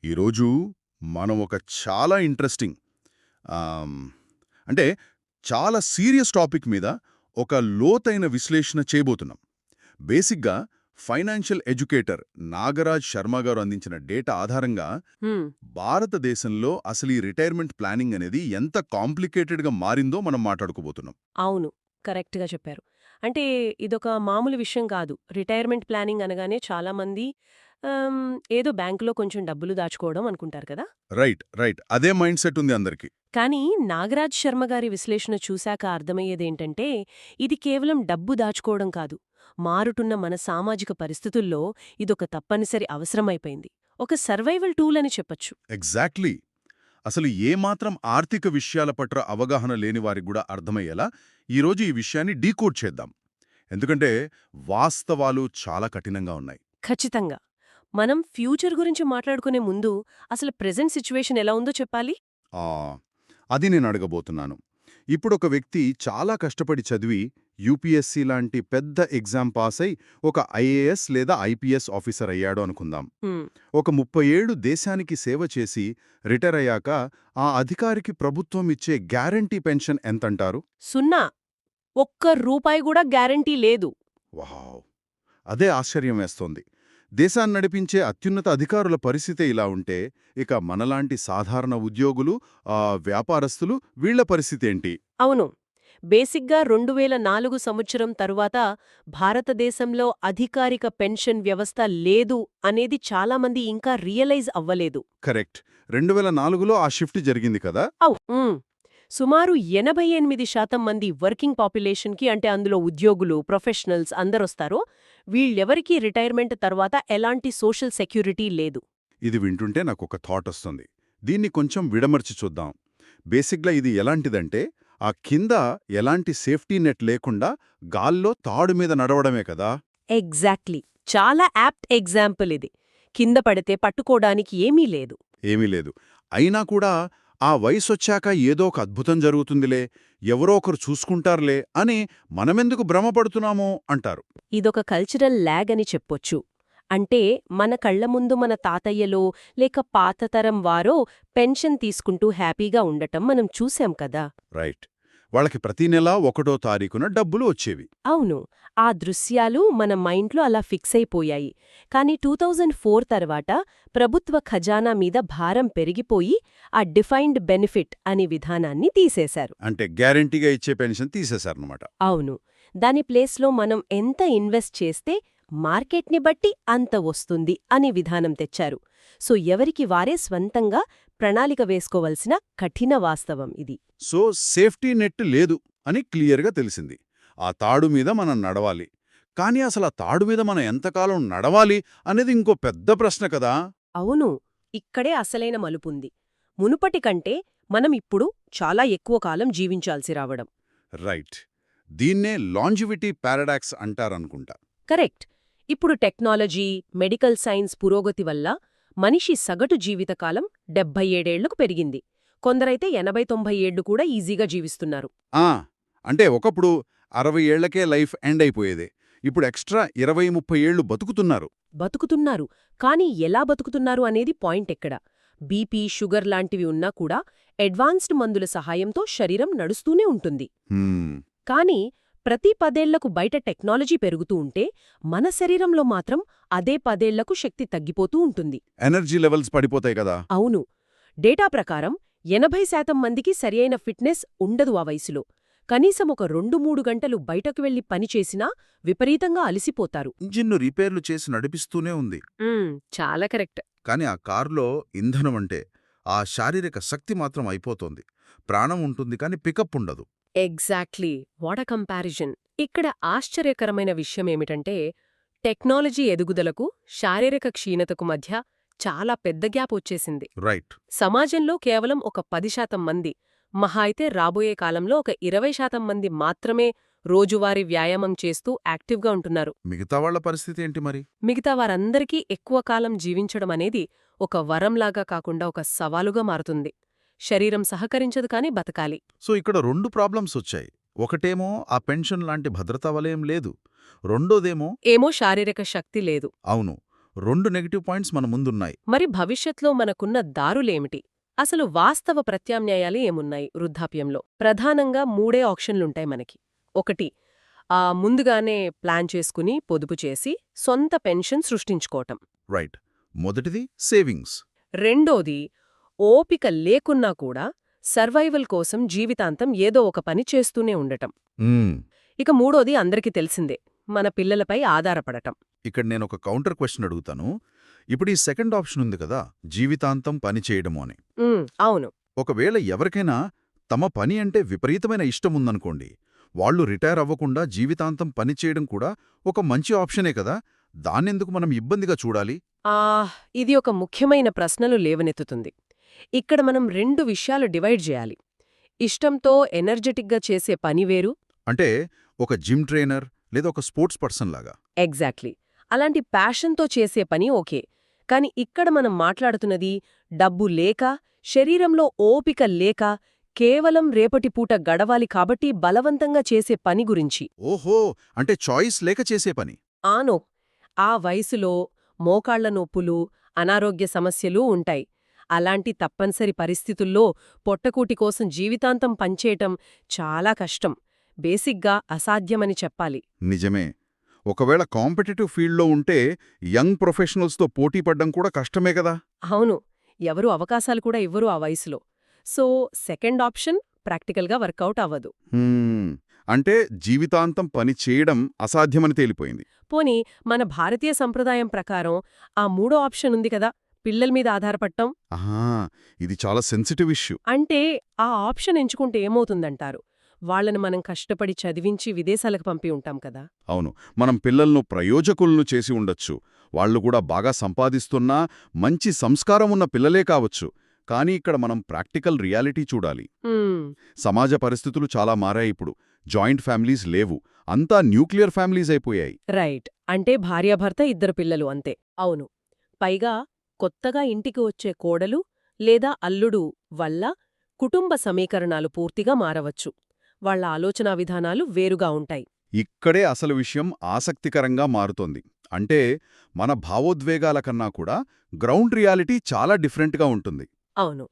ఈరోజు మనం ఒక చాలా ఇంట్రెస్టింగ్ ఆమ్, అంటే చాలా సీరియస్ టాపిక్ మీద ఒక లోతైన విశ్లేషణ చేయబోతున్నాం. బేసిక్గా ఫైనాన్షియల్ ఎడ్యుకేటర్ నాగరాజ్ శర్మ గారు అందించిన డేటా ఆధారంగా హ్మ్. భారతదేశంలో అసలు ఈ రిటైర్మెంట్ ప్లానింగ్ అనేది ఎంత కాంప్లికేటెడ్గా మారిందో మనం మాట్లాడుకోబోతున్నాం. అవును. కరెక్ట్‌గా చెప్పారు. అంటే ఇదొక మామూలు విషయం కాదు. రిటైర్మెంట్ ప్లానింగ్ అనగానే చాలామంది ఏదో బ్యాంకులో కొంచెం డబ్బులు దాచుకోవడం అనుకుంటారు కదా! రైట్ రైట్ అదే మైండ్ సెట్ ఉంది అందరికీ. కానీ నాగరాజ్ శర్మ గారి విశ్లేషణ చూశాక అర్థమయ్యేదేంటంటే, ఇది కేవలం డబ్బు దాచుకోవడం కాదు. మారుతున్న మన సామాజిక పరిస్థితుల్లో ఇదొక తప్పనిసరి అవసరమైపోయింది. ఒక సర్వైవల్ టూల్ అని చెప్పొచ్చు. ఎగ్జాక్ట్లీ. అసలు ఏమాత్రం ఆర్థిక విషయాల పట్ల అవగాహన లేని వారికి కూడా అర్థమయ్యేలా ఈరోజు ఈ విషయాన్ని డీకోడ్ చేద్దాం. ఎందుకంటే వాస్తవాలు చాలా కఠినంగా ఉన్నాయి. ఖచ్చితంగా. మనం ఫ్యూచర్ గురించి మాట్లాడుకునే ముందు అసలు ప్రెజెంట్ సిచ్యువేషన్ ఎలా ఉందో చెప్పాలి? ఆ, అది నేను అడగబోతున్నాను. ఇప్పుడొక వ్యక్తి చాలా కష్టపడి చదివి యూపీఎస్సీ లాంటి పెద్ద ఎగ్జామ్ పాస్ అయి ఒక ఐఏఎస్ లేదా ఐపీఎస్ ఆఫీసర్ అయ్యాడు అనుకుందాం. హ్మ్. ఒక 30 ఏళ్లు దేశానికి సేవ చేసి రిటైర్ అయ్యాక ఆ అధికారికి ప్రభుత్వం ఇచ్చే గ్యారంటీ పెన్షన్ ఎంతంటారు? 0. ఒక్క రూపాయి గూడా గ్యారంటీ లేదు. వావ్! అదే ఆశ్చర్యం వేస్తోంది. దేశాన్ని నడిపించే అత్యున్నత అధికారుల పరిస్థితే ఇలా ఉంటే, ఇక మనలాంటి సాధారణ ఉద్యోగులు, వ్యాపారస్తులు వీళ్ల పరిస్థితేంటి? అవును. బేసిక్గా 2004 సంవత్సరం తరువాత భారతదేశంలో అధికారిక పెన్షన్ వ్యవస్థ లేదు అనేది చాలామంది ఇంకా రియలైజ్ అవ్వలేదు. కరెక్ట్. 2004లో ఆ షిఫ్ట్ జరిగింది కదా? సుమారు 88% మంది వర్కింగ్ పాపులేషన్కి, అంటే అందులో ఉద్యోగులు, ప్రొఫెషనల్స్ అందరొస్తారో, వీళ్ళెవరికీ రిటైర్మెంట్ తర్వాత ఎలాంటి సోషల్ సెక్యూరిటీ లేదు. ఇది వింటుంటే నాకొక థాట్ వస్తుంది. దీన్ని కొంచెం విడమర్చి చూద్దాం. బేసిక్గా ఇది ఎలాంటిదంటే, ఆ కింద ఎలాంటి సేఫ్టీ నెట్ లేకుండా గాల్లో తాడు మీద నడవడమే కదా? ఎగ్జాక్ట్లీ. చాలా యాప్ట్ ఎగ్జాంపుల్ ఇది. కింద పడితే పట్టుకోడానికి ఏమీ లేదు. ఏమీ లేదు. అయినా కూడా ఆ వయసొచ్చాక ఏదో ఒక అద్భుతం జరుగుతుందిలే, ఎవరో ఒకరు చూసుకుంటారులే అని మనమెందుకు భ్రమపడుతున్నామో అంటారు. ఇదొక కల్చరల్ ల్యాగ్ అని చెప్పొచ్చు. అంటే మన కళ్ల ముందు మన తాతయ్యలో లేక పాతతరం వారో పెన్షన్ తీసుకుంటూ హ్యాపీగా ఉండటం మనం చూశాం కదా. రైట్. వాళ్ళకి ప్రతి నెలా 1వ తారీఖున డబ్బులు వచ్చేవి. అవును. ఆ దృశ్యాలు మన మైండ్లో అలా ఫిక్స్ అయిపోయాయి. కానీ 2004 తర్వాత ప్రభుత్వ ఖజానా మీద భారం పెరిగిపోయి ఆ డిఫైన్డ్ బెనిఫిట్ అనే విధానాన్ని తీసేశారు. అంటే గ్యారెంటీగా ఇచ్చే పెన్షన్ తీసేశారన్నమాట. అవును. దాని ప్లేస్లో మనం ఎంత ఇన్వెస్ట్ చేస్తే మార్కెట్ని బట్టి అంత వస్తుంది అనే విధానం తెచ్చారు. సో ఎవరికి వారే స్వంతంగా ప్రణాళిక వేసుకోవలసిన కఠిన వాస్తవం ఇది. సో సేఫ్టీ నెట్ లేదు అని క్లియర్గా తెలిసింది. ఆ తాడు మీద మనం నడవాలి. కానీ అసలు ఆ తాడు మీద మనం ఎంతకాలం నడవాలి అనేది ఇంకో పెద్ద ప్రశ్న కదా? అవును. ఇక్కడే అసలైన మలుపుంది. మునుపటి కంటే మనం ఇప్పుడు చాలా ఎక్కువ కాలం జీవించాల్సి రావడం. రైట్. దీన్నే లాంజివిటీ పారాడాక్స్ అంటారనుకుంటా. కరెక్ట్. ఇప్పుడు టెక్నాలజీ, మెడికల్ సైన్స్ పురోగతి వల్ల మనిషి సగటు జీవితకాలం 77 ఏళ్లకు పెరిగింది. కొందరైతే 80-90 ఏళ్లు కూడా ఈజీగా జీవిస్తున్నారు. ఆ, అంటే ఒకప్పుడు 60 ఏళ్లకే లైఫ్ ఎండ్ అయిపోయేదే. ఇప్పుడు ఎక్స్ట్రా 20-30 ఏళ్లు బతుకుతున్నారు. కానీ ఎలా బతుకుతున్నారు అనేది పాయింట్ ఎక్కడ. బీపీ, షుగర్ లాంటివి ఉన్నా కూడా అడ్వాన్స్డ్ మందుల సహాయంతో శరీరం నడుస్తూనే ఉంటుంది. హ్మ్. కానీ ప్రతి 10 ఏళ్లకు బయట టెక్నాలజీ పెరుగుతూ ఉంటే మన శరీరంలో మాత్రం అదే 10 ఏళ్లకు శక్తి తగ్గిపోతూ ఉంటుంది. ఎనర్జీ లెవెల్స్ పడిపోతాయి కదా? అవును. డేటా ప్రకారం 80% మందికి సరియైన ఫిట్నెస్ ఉండదు ఆ వయసులో. కనీసం ఒక 2-3 గంటలు బయటకు వెళ్లి పనిచేసినా విపరీతంగా అలసిపోతారు. ఇంజిన్ను రిపేర్లు చేసి నడిపిస్తూనే ఉంది. చాలా కరెక్ట్. కానీ ఆ కారులో ఇంధనం అంటే ఆ శారీరక శక్తి మాత్రం అయిపోతోంది. ప్రాణం ఉంటుంది కానీ పికప్ ఉండదు. ఎగ్జాక్ట్లీ. What a comparison. ఇక్కడ ఆశ్చర్యకరమైన విషయమేమిటంటే, టెక్నాలజీ ఎదుగుదలకు, శారీరక క్షీణతకు మధ్య చాలా పెద్ద గ్యాప్ వచ్చేసింది. రైట్. సమాజంలో కేవలం ఒక 10% మంది, మహా అయితే రాబోయే కాలంలో ఒక 20% మంది మాత్రమే రోజువారీ వ్యాయామం చేస్తూ యాక్టివ్గా ఉంటున్నారు. మిగతా వాళ్ల పరిస్థితి ఏంటి మరి? మిగతా వారందరికీ ఎక్కువ కాలం జీవించడం అనేది ఒక వరంలాగా కాకుండా ఒక సవాలుగా మారుతుంది. శరీరం సహకరించదు కానీ బతకాలి. సో ఇక్కడ 2 ప్రాబ్లమ్స్ వచ్చాయి. ఒకటేమో ఆ పెన్షన్ లాంటి భద్రతా వలయం లేదు. రెండోదేమో ఏమో శారీరక శక్తి లేదు. అవును, 2 నెగటివ్ పాయింట్స్ మన ముందున్నాయి. మరి భవిష్యత్లో మనకున్న దారులేమిటి? అసలు వాస్తవ ప్రత్యామ్నాయాలు ఏమున్నాయి వృద్ధాప్యంలో? ప్రధానంగా 3 ఆప్షన్లుంటాయి మనకి. 1 ముందుగానే ప్లాన్ చేసుకుని పొదుపు చేసి సొంత పెన్షన్ సృష్టించుకోవటం. రైట్. మొదటిది సేవింగ్స్. రెండోది ఓపిక లేకున్నా కూడా సర్వైవల్ కోసం జీవితాంతం ఏదో ఒక పని చేస్తూనే ఉండటం. ఇక మూడోది అందరికీ తెలిసిందే, మన పిల్లలపై ఆధారపడటం. ఇక్కడ నేను ఒక కౌంటర్ క్వశ్చన్ అడుగుతాను. ఇప్పుడు ఈ సెకండ్ ఆప్షన్ ఉంది కదా, జీవితాంతం పని చేయడము అని. అవును. ఒకవేళ ఎవరికైనా తమ పని అంటే విపరీతమైన ఇష్టం ఉందనుకోండి, వాళ్ళు రిటైర్ అవ్వకుండా జీవితాంతం పని చేయడం కూడా ఒక మంచి ఆప్షనే కదా. దాన్నెందుకు మనం ఇబ్బందిగా చూడాలి? ఇది ఒక ముఖ్యమైన ప్రశ్నలు లేవనెత్తుతుంది. ఇక్కడ మనం 2 విషయాలు డివైడ్ చేయాలి. ఇష్టంతో ఎనర్జెటిక్గా చేసే పని వేరు. అంటే ఒక జిమ్ ట్రైనర్ లేదా ఒక స్పోర్ట్స్ పర్సన్ లాగా. ఎగ్జాక్ట్లీ. అలాంటి ప్యాషన్తో చేసే పని ఓకే. కాని ఇక్కడ మనం మాట్లాడుతున్నది డబ్బు లేక, శరీరంలో ఓపిక లేక, కేవలం రేపటి పూట గడవాలి కాబట్టి బలవంతంగా చేసే పని గురించి. ఓహో, అంటే చాయిస్ లేక చేసే పని. ఆనో, ఆ వయసులో మోకాళ్ల నొప్పులు, అనారోగ్య సమస్యలు ఉంటాయి. అలాంటి తప్పనిసరి పరిస్థితుల్లో పొట్టకూటి కోసం జీవితాంతం పనిచేయటం చాలా కష్టం. బేసిగ్గా అసాధ్యమని చెప్పాలి. నిజమే. ఒకవేళ కాంపిటేటివ్ ఫీల్డ్లో ఉంటే యంగ్ ప్రొఫెషనల్స్తో పోటీ పడ్డం కూడా కష్టమే కదా. అవును, ఎవరూ అవకాశాలు కూడా ఇవ్వరు ఆ వయసులో. సో సెకండ్ ఆప్షన్ ప్రాక్టికల్గా వర్కౌట్ అవ్వదు. అంటే జీవితాంతం పని చేయడం అసాధ్యమని తేలిపోయింది. పోనీ మన భారతీయ సంప్రదాయం ప్రకారం ఆ మూడో ఆప్షన్ ఉంది కదా, పిల్లల మీద ఆధారపడటం. ఇది చాలా సెన్సిటివ్ ఇష్యూ. అంటే ఆ ఆప్షన్ ఎంచుకుంటే ఏమవుతుందంటారు? వాళ్ళని మనం కష్టపడి చదివించి విదేశాలకు పంపి ఉంటాం కదా. అవును, మనం పిల్లలను ప్రయోజకులను చేసి ఉండొచ్చు. వాళ్లు కూడా బాగా సంపాదిస్తున్నా మంచి సంస్కారం ఉన్న పిల్లలే కావచ్చు. కానీ ఇక్కడ మనం ప్రాక్టికల్ రియాలిటీ చూడాలి. సమాజ పరిస్థితులు చాలా మారాయి ఇప్పుడు. జాయింట్ ఫ్యామిలీస్ లేవు, అంతా న్యూక్లియర్ ఫ్యామిలీస్ అయిపోయాయి. రైట్. అంటే భార్యాభర్త 2 పిల్లలు అంతే. అవును. పైగా కొత్తగా ఇంటికి వచ్చే కోడలు లేదా అల్లుడు వల్ల కుటుంబ సమీకరణాలు పూర్తిగా మారవచ్చు. వాళ్ల ఆలోచనా విధానాలు వేరుగా ఉంటాయి. ఇక్కడే అసలు విషయం ఆసక్తికరంగా మారుతోంది. అంటే మన భావోద్వేగాల కన్నా కూడా గ్రౌండ్ రియాలిటీ చాలా డిఫరెంట్గా ఉంటుంది. అవును.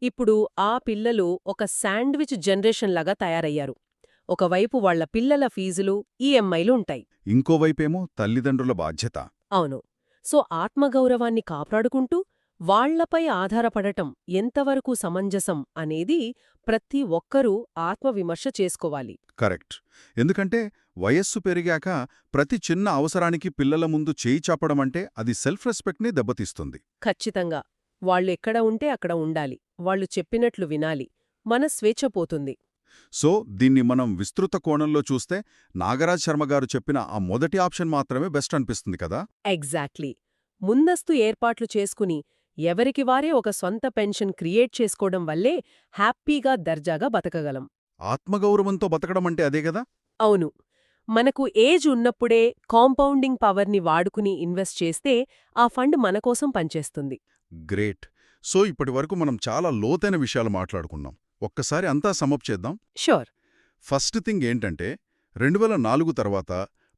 ఇప్పుడు ఆ పిల్లలు ఒక శాండ్విచ్ జనరేషన్లాగా తయారయ్యారు. ఒకవైపు వాళ్ల పిల్లల ఫీజులు, ఈఎంఐలు ఉంటాయి. ఇంకోవైపేమో తల్లిదండ్రుల బాధ్యత. అవును. సో ఆత్మగౌరవాన్ని కాపాడుకుంటూ వాళ్లపై ఆధారపడటం ఎంతవరకు సమంజసం అనేది ప్రతి ఒక్కరూ ఆత్మవిమర్శ చేసుకోవాలి. కరెక్ట్. ఎందుకంటే వయస్సు పెరిగాక ప్రతి చిన్న అవసరానికి పిల్లల ముందు చేయి చాపడమంటే అది సెల్ఫ్ రెస్పెక్ట్ని దెబ్బతీస్తుంది. ఖచ్చితంగా. వాళ్లు ఎక్కడ ఉంటే అక్కడ ఉండాలి. వాళ్లు చెప్పినట్లు వినాలి. మన స్వేచ్ఛ పోతుంది. సో దీన్ని మనం విస్తృత కోణంలో చూస్తే నాగరాజ్ శర్మగారు చెప్పిన ఆ మొదటి ఆప్షన్ మాత్రమే బెస్ట్ అనిపిస్తుంది కదా. ఎగ్జాక్ట్లీ. ముందస్తు ఏర్పాట్లు చేసుకుని ఎవరికి వారే ఒక సొంత పెన్షన్ క్రియేట్ చేసుకోవడం వల్లే హ్యాపీగా దర్జాగా బతకగలం. ఆత్మగౌరవంతో బతకడమంటే అదే కదా. అవును. మనకు ఏజ్ ఉన్నప్పుడే కాంపౌండింగ్ పవర్ని వాడుకుని ఇన్వెస్ట్ చేస్తే ఆ ఫండ్ మనకోసం పనిచేస్తుంది. గ్రేట్. సో ఇప్పటివరకు మనం చాలా లోతైన విషయాలు మాట్లాడుకున్నాం. ఒక్కసారి అంతా సమప్ చేద్దాం. షూర్. ఫస్ట్ థింగ్ ఏంటంటే 2004 తర్వాత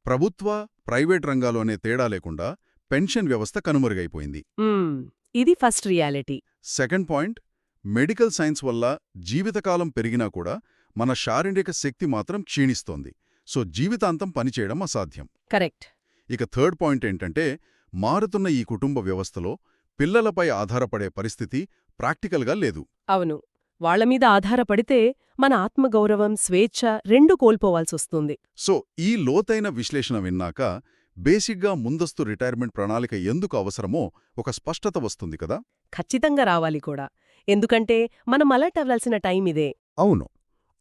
ప్రభుత్వ, ప్రైవేట్ రంగాల్లోనే తేడా లేకుండా పెన్షన్ వ్యవస్థ కనుమరుగైపోయింది. ఇది first reality. Second point, medical science వల్ల జీవితకాలం పెరిగినా కూడా మన శారీరక శక్తి మాత్రం క్షీణిస్తోంది. సో జీవితాంతం పనిచేయడం అసాధ్యం. కరెక్ట్. ఇక థర్డ్ పాయింట్ ఏంటంటే మారుతున్న ఈ కుటుంబ వ్యవస్థలో పిల్లలపై ఆధారపడే పరిస్థితి ప్రాక్టికల్గా లేదు. అవును. వాళ్లమీద ఆధారపడితే మన ఆత్మగౌరవం, స్వేచ్ఛ రెండూ కోల్పోవాల్సొస్తుంది. సో ఈ లోతైన విశ్లేషణ విన్నాక బేసిక్గా ముందస్తు రిటైర్మెంట్ ప్రణాళిక ఎందుకు అవసరమో ఒక స్పష్టత వస్తుంది కదా. ఖచ్చితంగా రావాలి కూడా. ఎందుకంటే మనం అలర్ట్ అవ్వాల్సిన టైం ఇదే. అవును.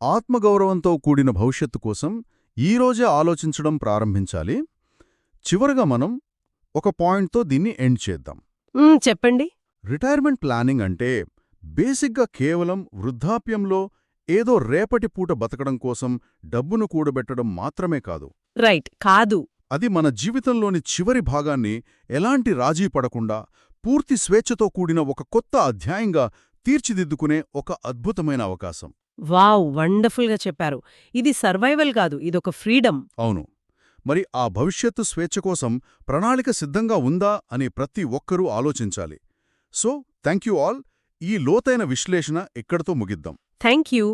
ఆత్మగౌరవంతో కూడిన భవిష్యత్తు కోసం ఈరోజే ఆలోచించడం ప్రారంభించాలి. చివరగా మనం ఒక పాయింట్తో దీన్ని ఎండ్ చేద్దాం. చెప్పండి. రిటైర్మెంట్ ప్లానింగ్ అంటే బేసిక్గా కేవలం వృద్ధాప్యంలో ఏదో రేపటి పూట బతకడం కోసం డబ్బును కూడబెట్టడం మాత్రమే కాదు. రైట్, కాదు. అది మన జీవితంలోని చివరి భాగాన్ని ఎలాంటి రాజీ పడకుండా పూర్తి స్వేచ్ఛతో కూడిన ఒక కొత్త అధ్యాయంగా తీర్చిదిద్దుకునే ఒక అద్భుతమైన అవకాశం. వావ్, వండర్ఫుల్గా చెప్పారు. ఇది సర్వైవల్ కాదు, ఇదొక ఫ్రీడమ్. అవును. మరి ఆ భవిష్యత్తు స్వేచ్ఛ కోసం ప్రణాళిక సిద్ధంగా ఉందా అని ప్రతి ఒక్కరూ ఆలోచించాలి. So thank you all. ఈ లోతైన విశ్లేషణ ఇక్కడితో ముగిద్దాం. Thank you.